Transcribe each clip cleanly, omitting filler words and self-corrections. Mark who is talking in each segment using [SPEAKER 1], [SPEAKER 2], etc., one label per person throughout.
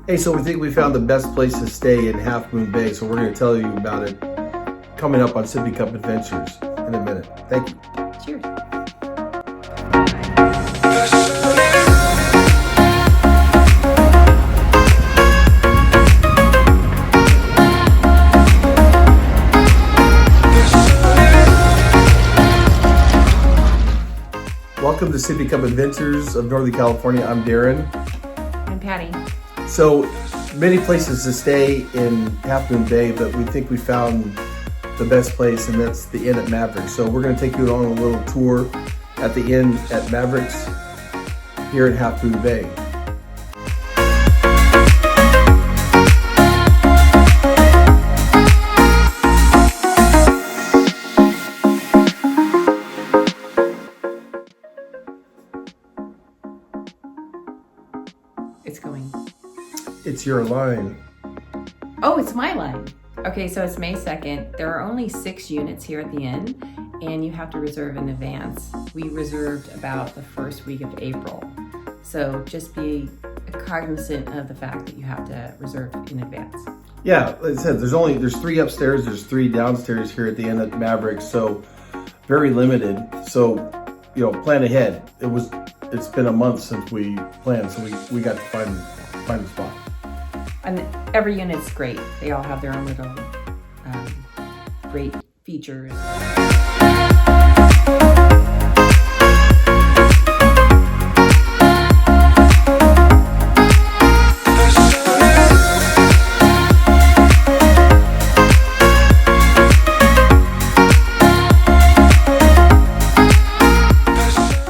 [SPEAKER 1] Hey, so we think we found the best place to stay in Half Moon Bay, so we're going to tell you about it coming up on Sippy Cup Adventures in a minute. Thank you.
[SPEAKER 2] Cheers.
[SPEAKER 1] Welcome to Sippy Cup Adventures of Northern California. I'm Darren.
[SPEAKER 2] I'm Patty.
[SPEAKER 1] So many places to stay in Half Moon Bay, but we think we found the best place, and that's the Inn at Mavericks. So we're going to take you on a little tour at the Inn at Mavericks here in Half Moon Bay.
[SPEAKER 2] It's going.
[SPEAKER 1] It's your line.
[SPEAKER 2] Oh, it's my line. Okay, so it's May 2nd. There are only 6 units here at the inn, and you have to reserve in advance. We reserved about the first week of April. So just be cognizant of the fact that you have to reserve in advance.
[SPEAKER 1] Yeah, like I said, there's 3 upstairs, there's 3 downstairs here at the Inn at Mavericks, so very limited. So, plan ahead. It's been a month since we planned, so we got to find a spot.
[SPEAKER 2] And every unit's great. They all have their own little great features.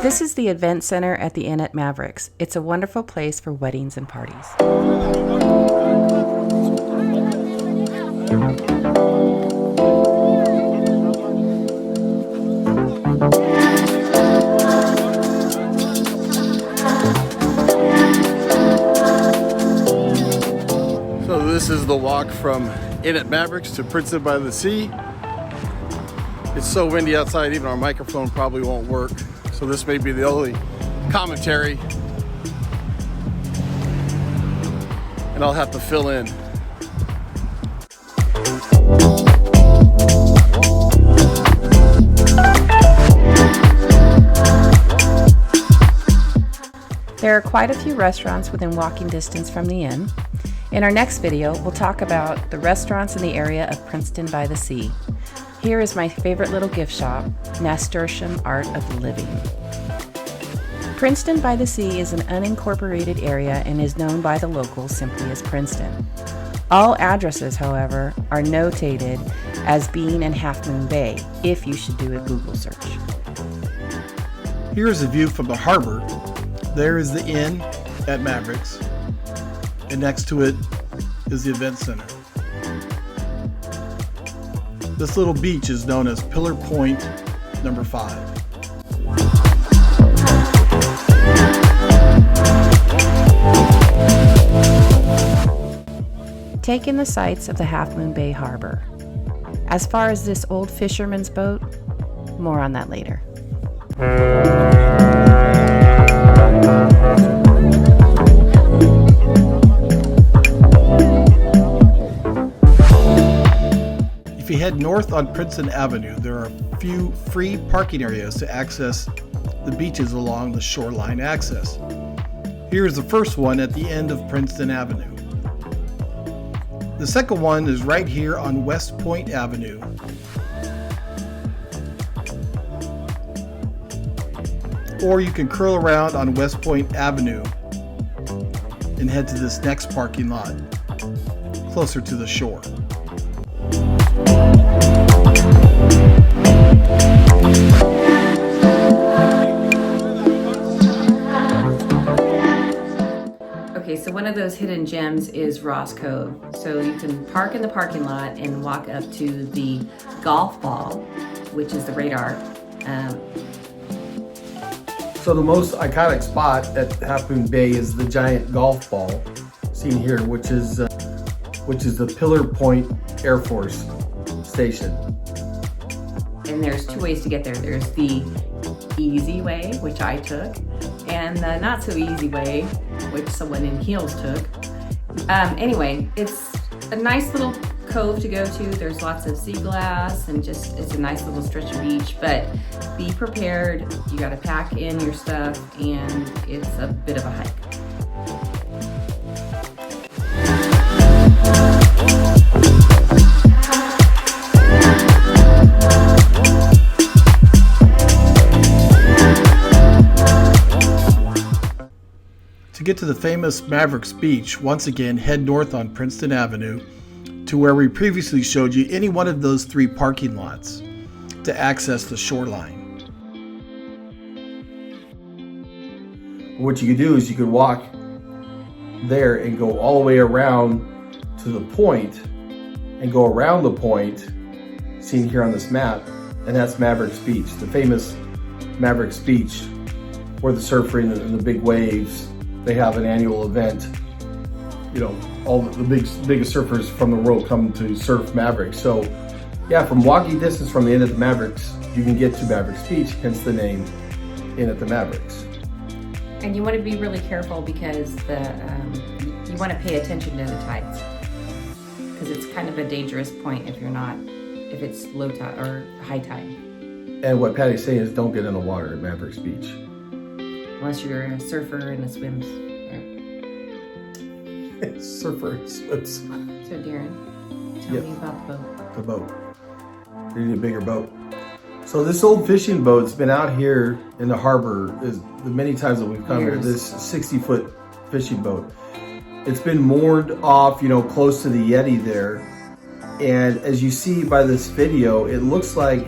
[SPEAKER 2] This is the event center at the Inn at Mavericks. It's a wonderful place for weddings and parties.
[SPEAKER 3] So this is the walk from Inn at Mavericks to Princeton by the Sea. It's so windy outside, even our microphone probably won't work. So this may be the only commentary, and I'll have to fill in.
[SPEAKER 2] There are quite a few restaurants within walking distance from the inn. In our next video, we'll talk about the restaurants in the area of Princeton by the Sea. Here is my favorite little gift shop, Nasturtium Art of Living. Princeton by the Sea is an unincorporated area and is known by the locals simply as Princeton. All addresses, however, are notated as being in Half Moon Bay if you should do a Google search.
[SPEAKER 4] Here's a view from the harbor. There is the Inn at Mavericks, and next to it is the event center. This little beach is known as Pillar Point number 5.
[SPEAKER 2] Take in the sights of the Half Moon Bay Harbor. As far as this old fisherman's boat, more on that later.
[SPEAKER 4] If you head north on Princeton Avenue, there are a few free parking areas to access the beaches along the shoreline access. Here is the first one at the end of Princeton Avenue. The second one is right here on West Point Avenue. Or you can curl around on West Point Avenue and head to this next parking lot, closer to the shore.
[SPEAKER 2] Okay, so one of those hidden gems is Ross Cove. So you can park in the parking lot and walk up to the golf ball, which is the radar.
[SPEAKER 1] So the most iconic spot at Half Moon Bay is the giant golf ball seen here, which is the Pillar Point Air Force Station.
[SPEAKER 2] And there's 2 ways to get there. There's the easy way, which I took, and the not so easy way, which someone in heels took. Anyway, it's a nice little cove to go to. There's lots of sea glass and it's a nice little stretch of beach, but be prepared. You got to pack in your stuff and it's a bit of a hike.
[SPEAKER 4] To get to the famous Mavericks Beach, once again head north on Princeton Avenue to where we previously showed you any one of those 3 parking lots to access the shoreline.
[SPEAKER 1] What you could do is you could walk there and go all the way around to the point and go around the point seen here on this map, and that's Mavericks Beach, the famous Mavericks Beach where the surfing and the big waves, they have an annual event. You know, all the biggest surfers from the world come to surf Mavericks. So yeah, from walking distance from the Inn at the Mavericks, you can get to Mavericks Beach, hence the name Inn at the Mavericks.
[SPEAKER 2] And you want to be really careful because you want to pay attention to the tides, because it's kind of a dangerous point if it's low tide or high tide.
[SPEAKER 1] And what Patty's saying is don't get in the water at Mavericks Beach.
[SPEAKER 2] Unless you're a surfer and a swims.
[SPEAKER 1] Surfer and swims.
[SPEAKER 2] So Darren, tell me about the boat.
[SPEAKER 1] The boat. You need a bigger boat. So this old fishing boat's been out here in the harbor the many times that we've come here. This 60-foot fishing boat. It's been moored off, close to the Yeti there. And as you see by this video, it looks like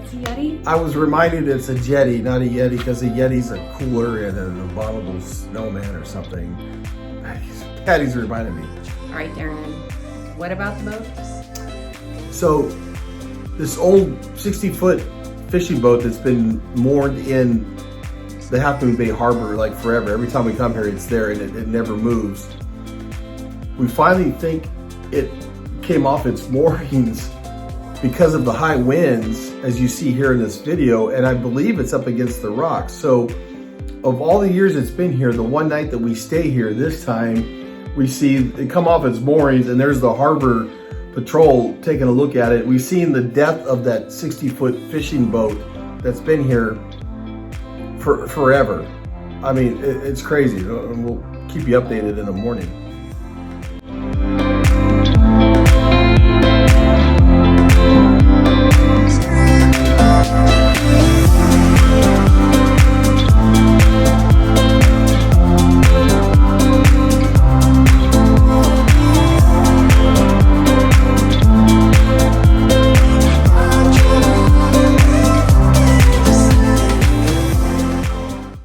[SPEAKER 2] What's a Yeti?
[SPEAKER 1] I was reminded it's a jetty, not a Yeti, because a Yeti's a cooler and an abominable snowman or something. Patty's reminded me.
[SPEAKER 2] All right, Darren, what about the boat?
[SPEAKER 1] So this old 60-foot fishing boat that's been moored in the Half Moon Bay Harbor like forever. Every time we come here, it's there and it never moves. We finally think it came off its moorings because of the high winds, as you see here in this video, and I believe it's up against the rocks. So of all the years it's been here, the one night that we stay here this time, we see it come off its moorings and there's the harbor patrol taking a look at it. We've seen the depth of that 60-foot fishing boat that's been here for forever. I mean, it's crazy. We'll keep you updated in the morning.